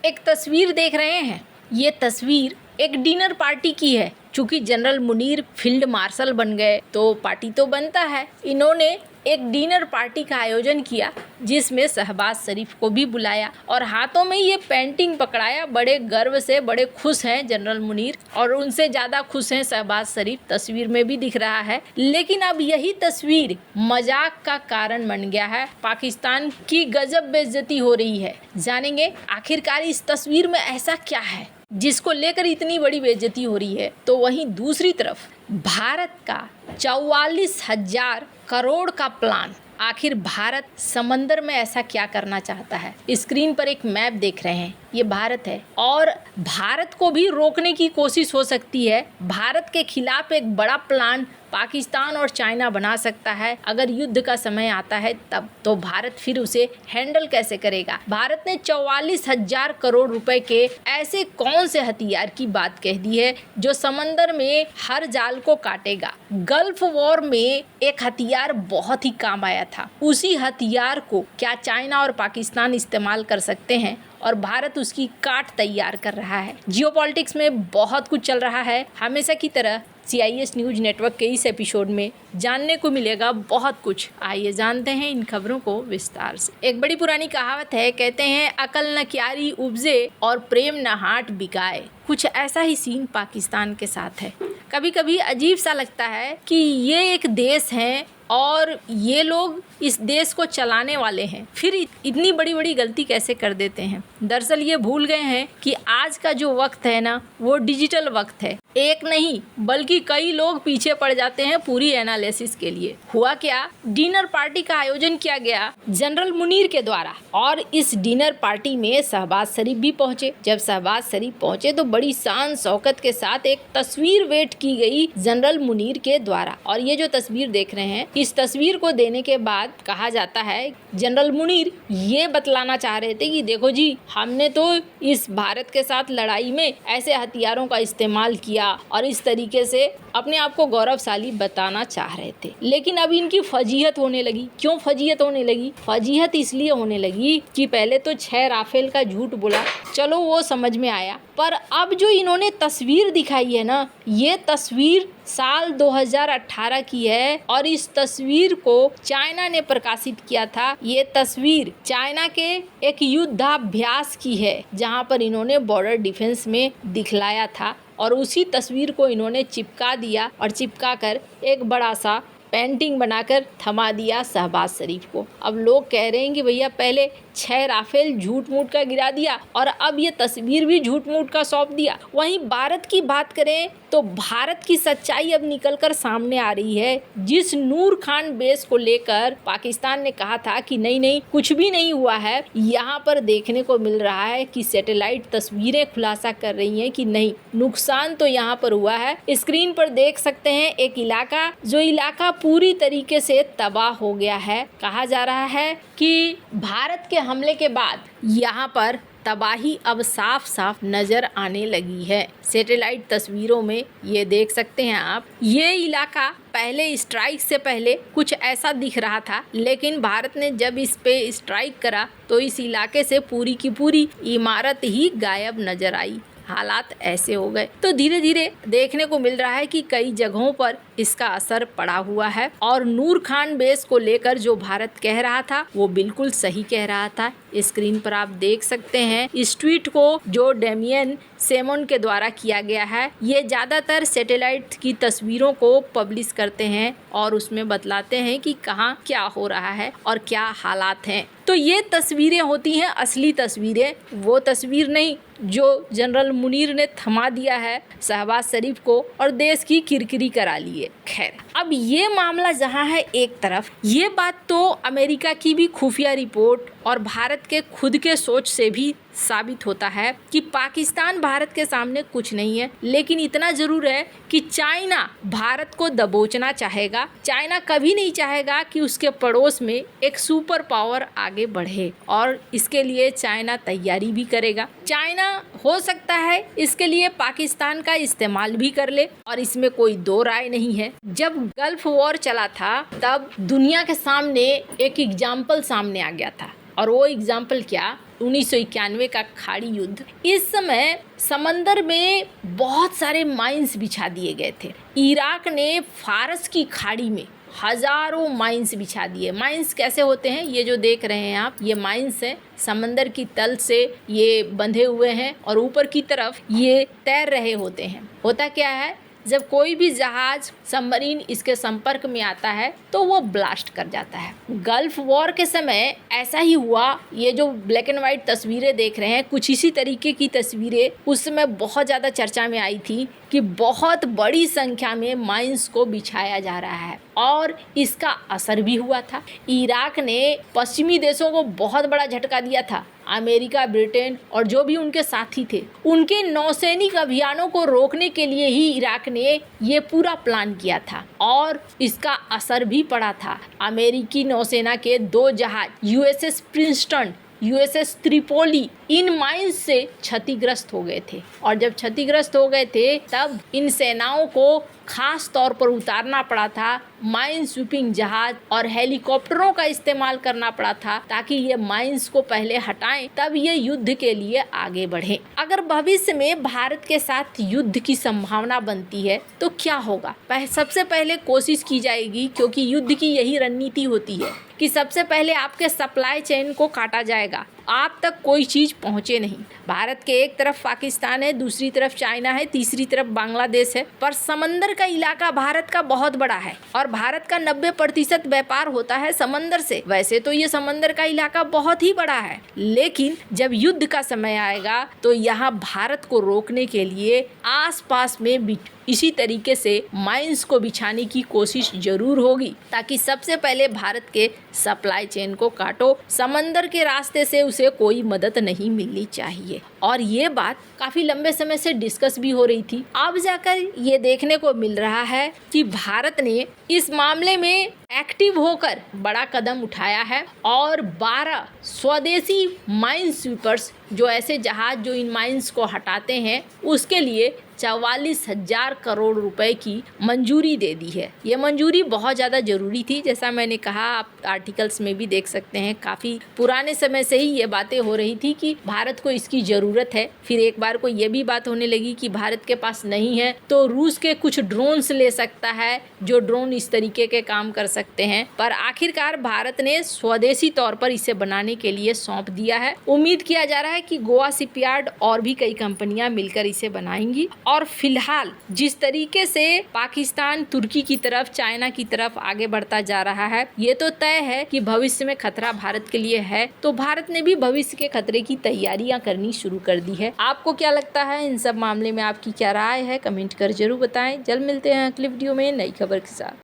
एक तस्वीर देख रहे हैं। ये तस्वीर एक डिनर पार्टी की है। चूंकि जनरल मुनीर फील्ड मार्शल बन गए तो पार्टी तो बनता है। इन्होंने एक डिनर पार्टी का आयोजन किया जिसमें शहबाज शरीफ को भी बुलाया और हाथों में ये पेंटिंग पकड़ाया। बड़े गर्व से बड़े खुश हैं जनरल मुनीर और उनसे ज़्यादा खुश हैं शहबाज शरीफ, तस्वीर में भी दिख रहा है। लेकिन अब यही तस्वीर मजाक का कारण बन गया है। पाकिस्तान की गजब बेइज्जती हो रही है। जानेंगे आखिरकार इस तस्वीर में ऐसा क्या है जिसको लेकर इतनी बड़ी बेइज्जती हो रही है। तो वहीं दूसरी तरफ भारत का 44,000 करोड़ का प्लान, आखिर भारत समंदर में ऐसा क्या करना चाहता है। स्क्रीन पर एक मैप देख रहे हैं, ये भारत है और भारत को भी रोकने की कोशिश हो सकती है। भारत के खिलाफ एक बड़ा प्लान पाकिस्तान और चाइना बना सकता है। अगर युद्ध का समय आता है तब तो भारत फिर उसे हैंडल कैसे करेगा। भारत ने 44,000 करोड़ रुपए के ऐसे कौन से हथियार की बात कह दी है जो समंदर में हर जाल को काटेगा। गल्फ वॉर में एक हथियार बहुत ही काम आया था, उसी हथियार को क्या चाइना और पाकिस्तान इस्तेमाल कर सकते हैं और भारत उसकी काट तैयार कर रहा है। जियोपॉलिटिक्स में बहुत कुछ चल रहा है। हमेशा की तरह CIS न्यूज नेटवर्क के इस एपिसोड में जानने को मिलेगा बहुत कुछ। आइए जानते हैं इन खबरों को विस्तार से। एक बड़ी पुरानी कहावत है, कहते हैं अकल न क्यारी उपजे और प्रेम न हाट बिकाए। कुछ ऐसा ही सीन पाकिस्तान के साथ है। कभी कभी अजीब सा लगता है कि ये एक देश है और ये लोग इस देश को चलाने वाले हैं, फिर इतनी बड़ी बड़ी गलती कैसे कर देते हैं। दरअसल ये भूल गए हैं कि आज का जो वक्त है ना, वो डिजिटल वक्त है। एक नहीं बल्कि कई लोग पीछे पड़ जाते हैं पूरी एनालिसिस के लिए। हुआ क्या, डिनर पार्टी का आयोजन किया गया जनरल मुनीर के द्वारा और इस डिनर पार्टी में शहबाज शरीफ भी पहुंचे। जब शहबाज शरीफ पहुंचे तो बड़ी शान शौकत के साथ एक तस्वीर वेट की गई जनरल मुनीर के द्वारा। और ये जो तस्वीर देख रहे हैं, इस तस्वीर को देने के बाद कहा जाता है जनरल मुनीर ये बतलाना चाह रहे थे कि देखो जी, हमने तो इस भारत के साथ लड़ाई में ऐसे हथियारों का इस्तेमाल किया और इस तरीके से अपने आप को गौरवशाली बताना चाह रहे थे। लेकिन अब इनकी फजीहत होने लगी। क्यों फजीहत होने लगी? फजीहत इसलिए होने लगी कि पहले तो 6 राफेल का झूठ बोला, चलो वो समझ में आया, पर अब जो इन्होंने तस्वीर दिखाई है ना, ये तस्वीर साल 2018 की है और इस तस्वीर को चाइना ने प्रकाशित किया था। ये तस्वीर चाइना के एक युद्धाभ्यास की है जहां पर इन्होंने बॉर्डर डिफेंस में दिखलाया था और उसी तस्वीर को इन्होंने चिपका दिया और चिपका कर एक बड़ा सा पेंटिंग बनाकर थमा दिया शहबाज शरीफ को। अब लोग कह रहे हैं कि भैया पहले 6 राफेल झूठ मूठ का गिरा दिया और अब ये तस्वीर भी झूठ मूठ का सौंप दिया। वहीं भारत की बात करें तो भारत की सच्चाई अब निकलकर सामने आ रही है। जिस नूर खान बेस को लेकर पाकिस्तान ने कहा था कि नहीं नहीं कुछ भी नहीं हुआ है, यहाँ पर देखने को मिल रहा है कि सैटेलाइट तस्वीरें खुलासा कर रही हैं कि नहीं, नुकसान तो यहाँ पर हुआ है। स्क्रीन पर देख सकते हैं एक इलाका, जो इलाका पूरी तरीके से तबाह हो गया है। कहा जा रहा है कि भारत के हमले के बाद यहाँ पर तबाही अब साफ साफ नजर आने लगी है। सैटेलाइट तस्वीरों में ये देख सकते हैं आप, ये इलाका पहले स्ट्राइक से पहले कुछ ऐसा दिख रहा था, लेकिन भारत ने जब इस पे स्ट्राइक करा तो इस इलाके से पूरी की पूरी इमारत ही गायब नजर आई। हालात ऐसे हो गए। तो धीरे धीरे देखने को मिल रहा है कि कई जगहों पर इसका असर पड़ा हुआ है और नूर खान बेस को लेकर जो भारत कह रहा था वो बिल्कुल सही कह रहा था। स्क्रीन पर आप देख सकते हैं इस ट्वीट को जो डेमियन सेमोन के द्वारा किया गया है। ये ज़्यादातर सैटेलाइट की तस्वीरों को पब्लिश करते हैं और उसमें बतलाते हैं कि कहाँ क्या हो रहा है और क्या हालात हैं। तो ये तस्वीरें होती हैं असली तस्वीरें, वो तस्वीर नहीं जो जनरल मुनीर ने थमा दिया है शहबाज शरीफ को और देश की किरकिरी करा ली है। खैर, अब ये मामला जहां है एक तरफ, ये बात तो अमेरिका की भी खुफिया रिपोर्ट और भारत के खुद के सोच से भी साबित होता है कि पाकिस्तान भारत के सामने कुछ नहीं है। लेकिन इतना जरूर है कि चाइना भारत को दबोचना चाहेगा। चाइना कभी नहीं चाहेगा कि उसके पड़ोस में एक सुपर पावर आगे बढ़े और इसके लिए चाइना तैयारी भी करेगा। चाइना हो सकता है इसके लिए पाकिस्तान का इस्तेमाल भी कर ले और इसमें कोई दो राय नहीं है। जब गल्फ वॉर चला था तब दुनिया के सामने एक एग्जाम्पल सामने आ गया था और वो एग्जाम्पल क्या 1991 का खाड़ी युद्ध। इस समय समंदर में बहुत सारे माइंस बिछा दिए गए थे। इराक ने फारस की खाड़ी में हजारों माइंस बिछा दिए। माइंस कैसे होते हैं, ये जो देख रहे हैं आप, ये माइंस है, समंदर की तल से ये बंधे हुए हैं और ऊपर की तरफ ये तैर रहे होते हैं। होता क्या है, जब कोई भी जहाज सबमरीन इसके संपर्क में आता है तो वो ब्लास्ट कर जाता है। गल्फ वॉर के समय ऐसा ही हुआ। ये जो ब्लैक एंड व्हाइट तस्वीरें देख रहे हैं, कुछ इसी तरीके की तस्वीरें उस समय बहुत ज़्यादा चर्चा में आई थी कि बहुत बड़ी संख्या में माइंस को बिछाया जा रहा है और इसका असर भी हुआ था। इराक ने पश्चिमी देशों को बहुत बड़ा झटका दिया था। अमेरिका, ब्रिटेन और जो भी उनके साथी थे, उनके नौसैनिक अभियानों को रोकने के लिए ही इराक ने ये पूरा प्लान किया था और इसका असर भी पड़ा था। अमेरिकी नौसेना के 2 जहाज यूएसएस प्रिंसटन, यूएसएस त्रिपोली इन माइंस से क्षतिग्रस्त हो गए थे और जब क्षतिग्रस्त हो गए थे तब इन सेनाओं को खास तौर पर उतारना पड़ा था। माइन स्वीपिंग जहाज और हेलीकॉप्टरों का इस्तेमाल करना पड़ा था ताकि ये माइंस को पहले हटाएं, तब ये युद्ध के लिए आगे बढ़े। अगर भविष्य में भारत के साथ युद्ध की संभावना बनती है तो क्या होगा? सबसे पहले कोशिश की जाएगी, क्योंकि युद्ध की यही रणनीति होती है कि सबसे पहले आपके सप्लाई चेन को काटा जाएगा, आप तक कोई चीज़ पहुँचे नहीं। भारत के एक तरफ पाकिस्तान है, दूसरी तरफ चाइना है, तीसरी तरफ बांग्लादेश है, पर समंदर का इलाका भारत का बहुत बड़ा है और भारत का 90% व्यापार होता है समंदर से। वैसे तो ये समंदर का इलाका बहुत ही बड़ा है, लेकिन जब युद्ध का समय आएगा तो यहाँ भारत को रोकने के लिए आसपास में इसी तरीके से माइंस को बिछाने की कोशिश जरूर होगी ताकि सबसे पहले भारत के सप्लाई चेन को काटो। समंदर के रास्ते से उसे कोई मदद नहीं मिलनी चाहिए और ये बात काफी लंबे समय से डिस्कस भी हो रही थी। अब जाकर ये देखने को मिल रहा है कि भारत ने इस मामले में एक्टिव होकर बड़ा कदम उठाया है और 12 स्वदेशी माइन स्वीपर्स, जो ऐसे जहाज जो इन माइंस को हटाते हैं, उसके लिए 44,000 करोड़ रुपए की मंजूरी दे दी है। ये मंजूरी बहुत ज़्यादा ज़रूरी थी। जैसा मैंने कहा, आप आर्टिकल्स में भी देख सकते हैं, काफ़ी पुराने समय से ही ये बातें हो रही थी कि भारत को इसकी ज़रूरत है। फिर एक बार को ये भी बात होने लगी कि भारत के पास नहीं है तो रूस के कुछ ड्रोन्स ले सकता है, जो ड्रोन इस तरीके के काम कर सकते हैं। पर आखिरकार भारत ने स्वदेशी तौर पर इसे बनाने के लिए सौंप दिया है। उम्मीद किया जा रहा है कि गोवा शिपयार्ड और भी कई कंपनियां मिलकर इसे बनाएंगी। और फिलहाल जिस तरीके से पाकिस्तान तुर्की की तरफ, चाइना की तरफ आगे बढ़ता जा रहा है, ये तो तय है कि भविष्य में खतरा भारत के लिए है, तो भारत ने भी भविष्य के खतरे की तैयारियां करनी शुरू कर दी है। आपको क्या लगता है इन सब मामले में? आपकी क्या राय है? कमेंट कर जरूर बताएं। जल्द मिलते हैं अगली वीडियो में नई खबर के साथ।